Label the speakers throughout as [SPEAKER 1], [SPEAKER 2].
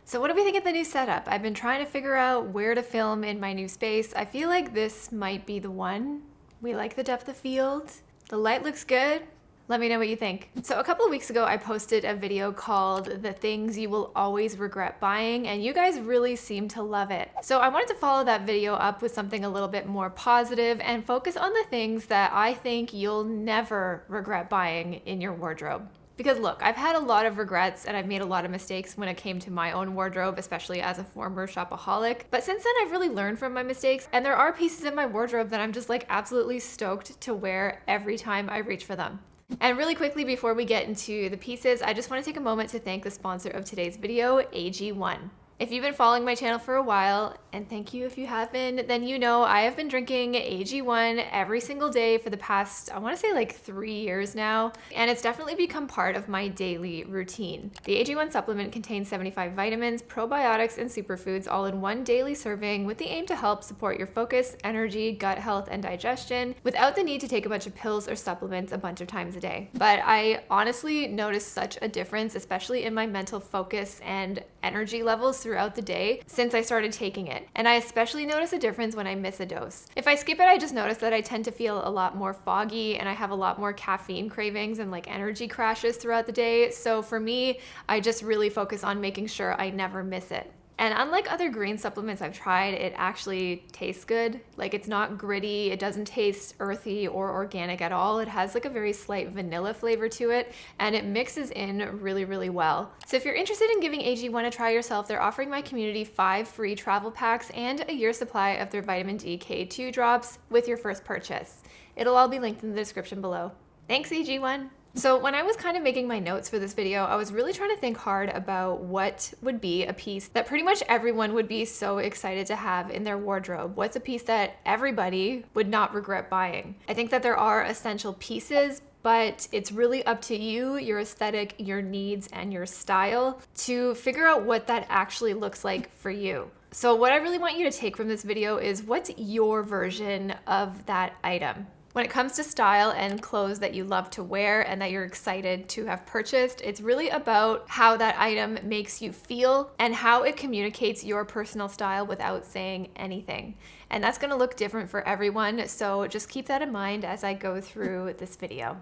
[SPEAKER 1] So what do we think of the new setup? I've been trying to figure out where to film in my new space. I feel like this might be the one. We like the depth of field. The light looks good. Let me know what you think. So a couple of weeks ago, I posted a video called The Things You Will Always Regret Buying, and you guys really seemed to love it. So I wanted to follow that video up with something a little bit more positive and focus on the things that I think you'll never regret buying in your wardrobe. Because look, I've had a lot of regrets and I've made a lot of mistakes when it came to my own wardrobe, especially as a former shopaholic. But since then, I've really learned from my mistakes, and there are pieces in my wardrobe that I'm just like absolutely stoked to wear every time I reach for them. And really quickly before we get into the pieces, I just want to take a moment to thank the sponsor of today's video, AG1. If you've been following my channel for a while, and thank you if you have been, then you know I have been drinking AG1 every single day for the past, I want to say like 3 years now, and it's definitely become part of my daily routine. The AG1 supplement contains 75 vitamins, probiotics, and superfoods all in one daily serving with the aim to help support your focus, energy, gut health, and digestion without the need to take a bunch of pills or supplements a bunch of times a day. But I honestly noticed such a difference, especially in my mental focus and energy levels throughout the day since I started taking it. And I especially notice a difference when I miss a dose. If I skip it, I just notice that I tend to feel a lot more foggy and I have a lot more caffeine cravings and like energy crashes throughout the day. So for me, I just really focus on making sure I never miss it. And unlike other green supplements I've tried, it actually tastes good. Like, it's not gritty, it doesn't taste earthy or organic at all. It has like a very slight vanilla flavor to it, and it mixes in really, really well. So if you're interested in giving AG1 a try yourself, they're offering my community 5 free travel packs and a year's supply of their vitamin D K2 drops with your first purchase. It'll all be linked in the description below. Thanks, AG1. So when I was kind of making my notes for this video, I was really trying to think hard about what would be a piece that pretty much everyone would be so excited to have in their wardrobe. What's a piece that everybody would not regret buying? I think that there are essential pieces, but it's really up to you, your aesthetic, your needs, and your style to figure out what that actually looks like for you. So what I really want you to take from this video is, what's your version of that item? When it comes to style and clothes that you love to wear and that you're excited to have purchased, it's really about how that item makes you feel and how it communicates your personal style without saying anything. And that's going to look different for everyone, so just keep that in mind as I go through this video.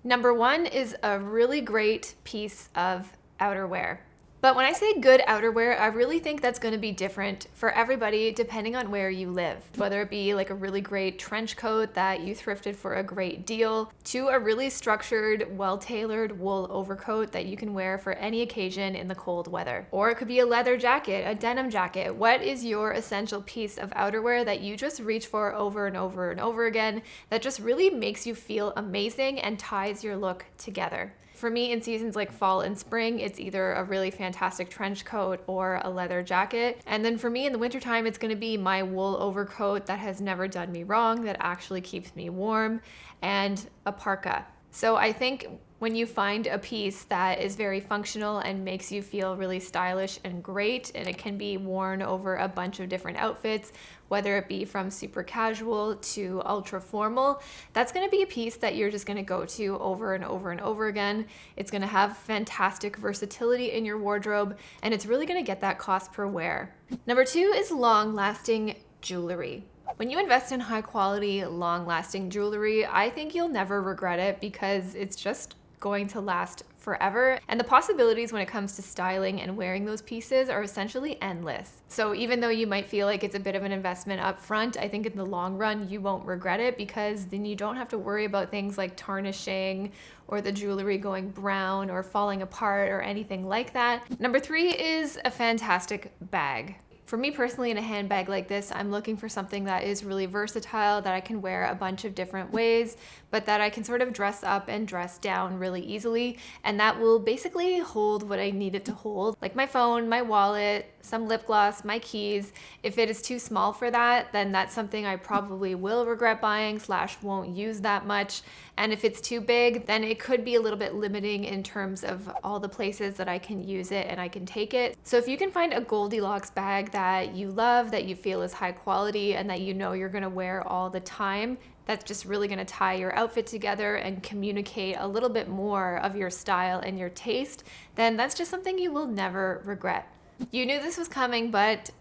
[SPEAKER 1] Number 1 is a really great piece of outerwear. But when I say good outerwear, I really think that's going to be different for everybody depending on where you live. Whether it be like a really great trench coat that you thrifted for a great deal, to a really structured, well-tailored wool overcoat that you can wear for any occasion in the cold weather. Or it could be a leather jacket, a denim jacket. What is your essential piece of outerwear that you just reach for over and over and over again that just really makes you feel amazing and ties your look together? For me, in seasons like fall and spring, it's either a really fantastic trench coat or a leather jacket. And then for me in the wintertime, it's gonna be my wool overcoat that has never done me wrong, that actually keeps me warm, and a parka. So I think when you find a piece that is very functional and makes you feel really stylish and great, and it can be worn over a bunch of different outfits, whether it be from super casual to ultra formal, that's going to be a piece that you're just going to go to over and over and over again. It's going to have fantastic versatility in your wardrobe, and it's really going to get that cost per wear. Number 2 is long-lasting jewelry. When you invest in high quality, long-lasting jewelry, I think you'll never regret it because it's just going to last forever. And the possibilities when it comes to styling and wearing those pieces are essentially endless. So even though you might feel like it's a bit of an investment up front, I think in the long run, you won't regret it because then you don't have to worry about things like tarnishing or the jewelry going brown or falling apart or anything like that. Number 3 is a fantastic bag. For me personally, in a handbag like this, I'm looking for something that is really versatile, that I can wear a bunch of different ways, but that I can sort of dress up and dress down really easily, and that will basically hold what I need it to hold, like my phone, my wallet, some lip gloss, my keys. If it is too small for that, then that's something I probably will regret buying / won't use that much. And if it's too big, then it could be a little bit limiting in terms of all the places that I can use it and I can take it. So if you can find a Goldilocks bag that you love, that you feel is high quality, and that you know you're gonna wear all the time, that's just really gonna tie your outfit together and communicate a little bit more of your style and your taste, then that's just something you will never regret. You knew this was coming, but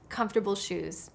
[SPEAKER 1] comfortable shoes.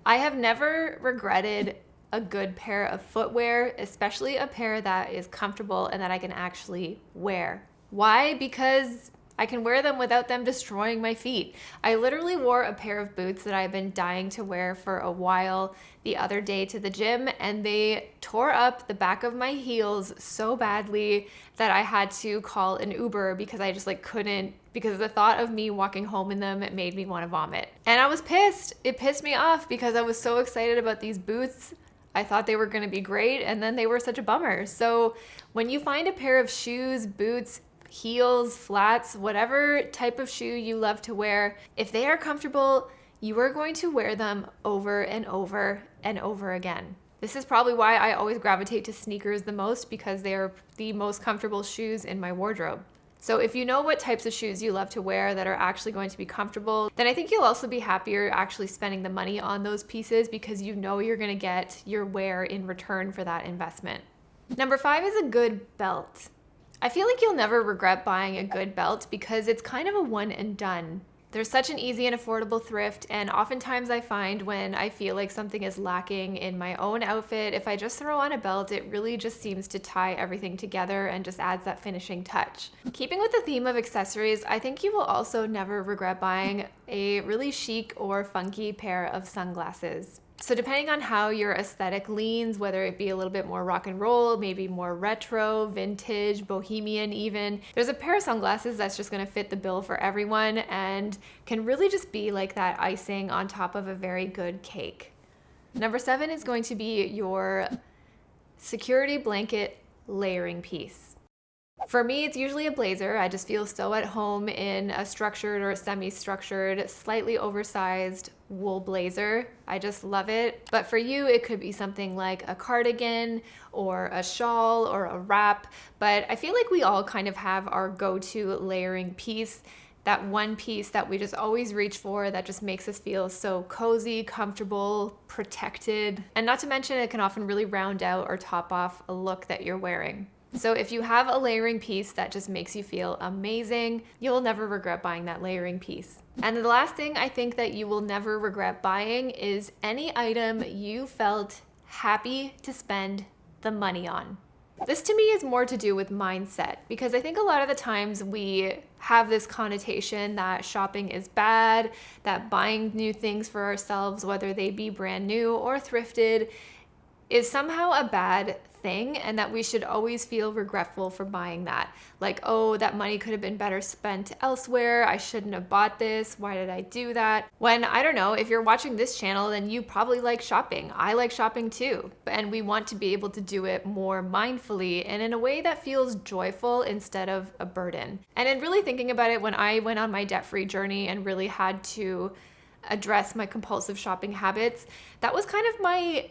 [SPEAKER 1] I have never regretted a good pair of footwear, especially a pair that is comfortable and that I can actually wear. Why? Because I can wear them without them destroying my feet. I literally wore a pair of boots that I've been dying to wear for a while the other day to the gym, and they tore up the back of my heels so badly that I had to call an Uber because I just couldn't, because the thought of me walking home in them made me want to vomit. And I was pissed. It pissed me off because I was so excited about these boots. I thought they were going to be great, and then they were such a bummer. So when you find a pair of shoes, boots, heels, flats, whatever type of shoe you love to wear, if they are comfortable, you are going to wear them over and over and over again. This is probably why I always gravitate to sneakers the most, because they are the most comfortable shoes in my wardrobe. So if you know what types of shoes you love to wear that are actually going to be comfortable, then I think you'll also be happier actually spending the money on those pieces, because you know you're going to get your wear in return for that investment. Number 5 is a good belt. I feel like you'll never regret buying a good belt because it's kind of a one and done. There's such an easy and affordable thrift, and oftentimes I find when I feel like something is lacking in my own outfit, if I just throw on a belt, it really just seems to tie everything together and just adds that finishing touch. Keeping with the theme of accessories, I think you will also never regret buying a really chic or funky pair of sunglasses. So depending on how your aesthetic leans, whether it be a little bit more rock and roll, maybe more retro, vintage, bohemian even, there's a pair of sunglasses that's just gonna fit the bill for everyone and can really just be like that icing on top of a very good cake. Number 7 is going to be your security blanket layering piece. For me, it's usually a blazer. I just feel so at home in a structured or semi-structured, slightly oversized wool blazer. I just love it. But for you, it could be something like a cardigan or a shawl or a wrap. But I feel like we all kind of have our go-to layering piece, that one piece that we just always reach for that just makes us feel so cozy, comfortable, protected. And not to mention, it can often really round out or top off a look that you're wearing. So if you have a layering piece that just makes you feel amazing, you'll never regret buying that layering piece. And the last thing I think that you will never regret buying is any item you felt happy to spend the money on. This to me is more to do with mindset, because I think a lot of the times we have this connotation that shopping is bad, that buying new things for ourselves, whether they be brand new or thrifted, is somehow a bad thing, and that we should always feel regretful for buying that. Like, oh, that money could have been better spent elsewhere. I shouldn't have bought this. Why did I do that? When, I don't know, if you're watching this channel, then you probably like shopping. I like shopping too. And we want to be able to do it more mindfully and in a way that feels joyful instead of a burden. And in really thinking about it, when I went on my debt-free journey and really had to address my compulsive shopping habits, that was kind of my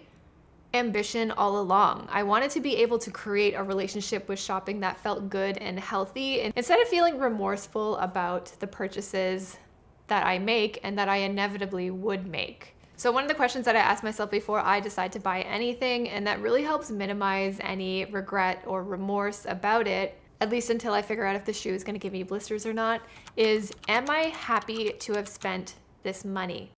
[SPEAKER 1] ambition all along. I wanted to be able to create a relationship with shopping that felt good and healthy, and instead of feeling remorseful about the purchases that I make and that I inevitably would make. So one of the questions that I ask myself before I decide to buy anything, and that really helps minimize any regret or remorse about it, at least until I figure out if the shoe is going to give me blisters or not, is, am I happy to have spent this money?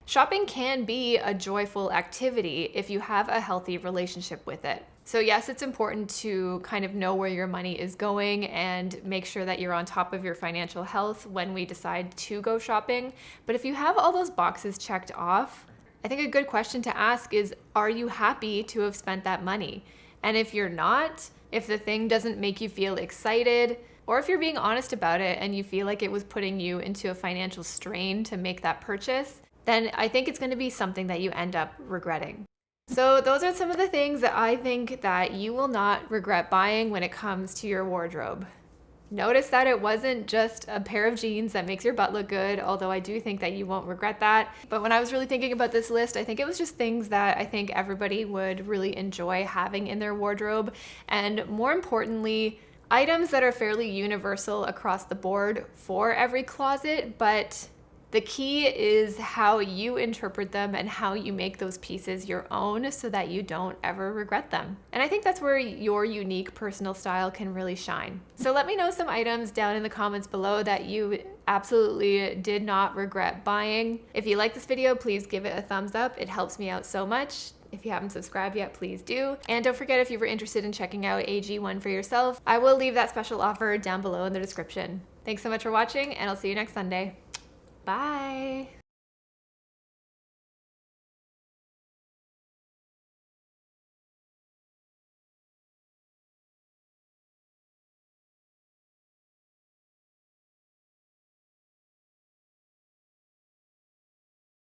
[SPEAKER 1] Shopping can be a joyful activity if you have a healthy relationship with it. So yes, it's important to kind of know where your money is going and make sure that you're on top of your financial health when we decide to go shopping. But if you have all those boxes checked off, I think a good question to ask is, are you happy to have spent that money? And if you're not, if the thing doesn't make you feel excited, or if you're being honest about it and you feel like it was putting you into a financial strain to make that purchase, then I think it's going to be something that you end up regretting. So those are some of the things that I think that you will not regret buying when it comes to your wardrobe. Notice that it wasn't just a pair of jeans that makes your butt look good, although I do think that you won't regret that. But when I was really thinking about this list, I think it was just things that I think everybody would really enjoy having in their wardrobe. And more importantly, items that are fairly universal across the board for every closet, but the key is how you interpret them and how you make those pieces your own so that you don't ever regret them. And I think that's where your unique personal style can really shine. So let me know some items down in the comments below that you Absolutely did not regret buying. If you like this video, please give it a thumbs up. It helps me out so much. If you haven't subscribed yet, please do. And don't forget, if you were interested in checking out AG1 for yourself, I will leave that special offer down below in the description. Thanks so much for watching, and I'll see you next Sunday. Bye.